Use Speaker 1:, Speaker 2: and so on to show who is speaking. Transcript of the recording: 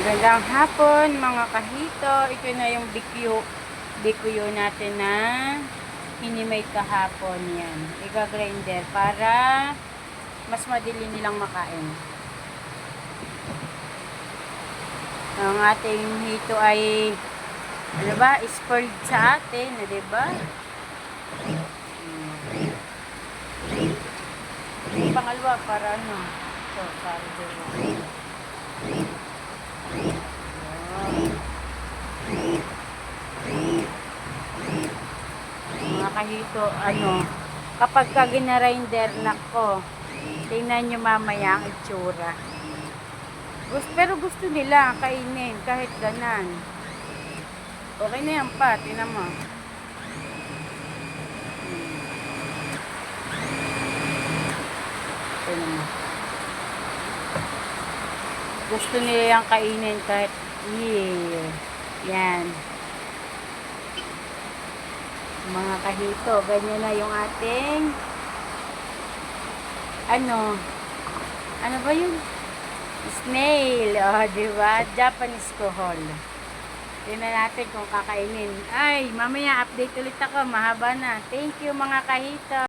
Speaker 1: Magandang hapon mga kahito. Ito na yung bikuyo natin na hinimay kahapon. Yan. Iga-grinder para mas madali nilang makain. Ang ating hito ay ano ba? Spoiled sa atin, di ba? Pangalawa para ano? Ito, para dito. Mga kahito, ano, kapag ka ginarinder na ko, tingnan nyo mamaya ang itsura. Pero gusto nila kainin kahit ganan. Okay na yan pa, tingnan mo. Tingnan mo. Gusto nila yung kainin kahit yan. Mga kahito, ganyan na yung ating ano ba yung snail, diba? Japanese kohol. Tingnan natin kung kakainin. Ay, mamaya update ulit ako, mahaba na. Thank you mga kahito.